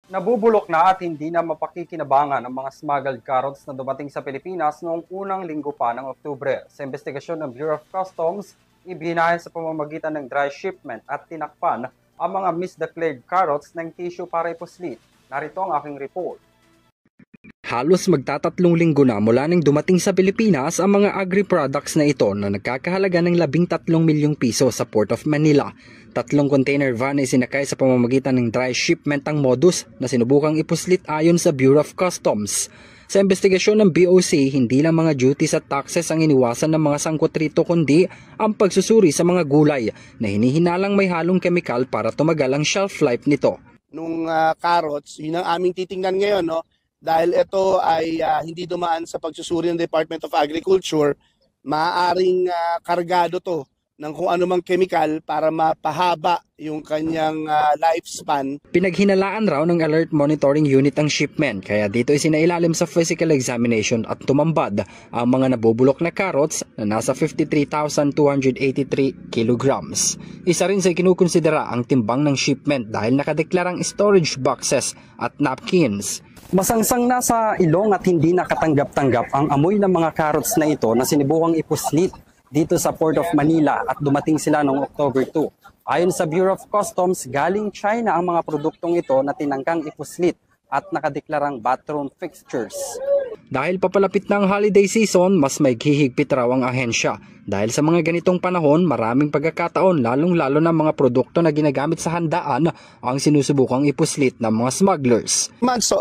Nabubulok na at hindi na mapakikinabangan ang mga smuggled carrots na dumating sa Pilipinas noong unang linggo pa ng Oktubre. Sa investigasyon ng Bureau of Customs, ibinahin sa pamamagitan ng dry shipment at tinakpan ang mga misdeclared carrots ng tissue para ipuslit. Narito ang aking report. Halos magtatatlong linggo na mula nang dumating sa Pilipinas ang mga agri-products na ito na nagkakahalaga ng 13 milyong piso sa Port of Manila. 3 container van ay sinakay sa pamamagitan ng dry shipment ang modus na sinubukang ipuslit ayon sa Bureau of Customs. Sa investigasyon ng BOC, hindi lang mga duties at taxes ang iniwasan ng mga sangkot rito kundi ang pagsusuri sa mga gulay na hinihinalang may halong kemikal para tumagal ang shelf life nito. Nung carrots, yun ang aming titingnan ngayon, no? Dahil ito ay hindi dumaan sa pagsusuri ng Department of Agriculture, maaaring kargado to ng kung anumang chemical para mapahaba yung kanyang lifespan. Pinaghinalaan raw ng Alert Monitoring Unit ang shipment, kaya dito ay sinailalim sa physical examination at tumambad ang mga nabubulok na carrots na nasa 53,283 kilograms. Isa rin sa kinukonsidera ang timbang ng shipment dahil nakadeklarang storage boxes at napkins. Masangsang nasa ilong at hindi nakatanggap-tanggap ang amoy ng mga carrots na ito na sinubukang ipuslit dito sa Port of Manila at dumating sila noong October 2. Ayon sa Bureau of Customs, galing China ang mga produktong ito na tinangkang ipuslit at nakadeklarang bathroom fixtures. Dahil papalapit na ang holiday season, mas may hihigpit raw ang ahensya. Dahil sa mga ganitong panahon, maraming pagkakataon lalong-lalo na mga produkto na ginagamit sa handaan ang sinusubukang ipuslit ng mga smugglers.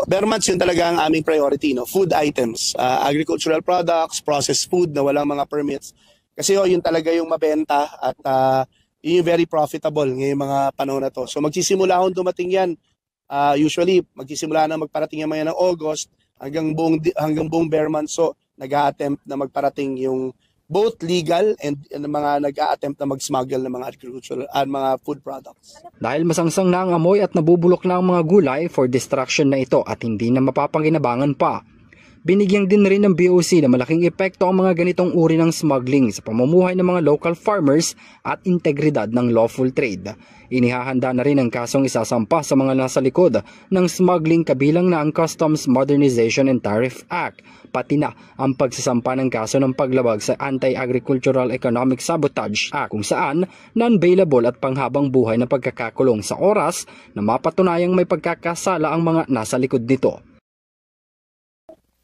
Bare months yun talaga ang aming priority, no? Food items, agricultural products, processed food na walang mga permits. Kasi yun talaga yung mabenta at yun yung very profitable ngayong mga panahon na to. So magsisimula akong dumating yan. Usually, magsisimula na magparating yan ng August hanggang buong bare month. So nag-a-attempt na magparating yung both legal and mga nag-a-attempt na mag-smuggle ng mga agricultural at mga food products. Dahil masangsang na ang amoy at nabubulok na ang mga gulay for destruction na ito at hindi na mapapanginabangan pa. Binigyang din rin ng BOC na malaking epekto ang mga ganitong uri ng smuggling sa pamumuhay ng mga local farmers at integridad ng lawful trade. Inihahanda na rin ang kasong isasampa sa mga nasa likod ng smuggling kabilang na ang Customs Modernization and Tariff Act, pati na ang pagsasampa ng kaso ng paglabag sa Anti-Agricultural Economic Sabotage Act kung saan non-bailable at panghabang buhay na pagkakakulong sa oras na mapatunayang may pagkakasala ang mga nasa likod nito.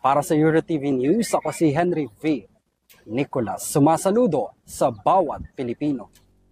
Para sa EuroTV News, ako si Henry V. Nicolas, sumasaludo sa bawat Pilipino.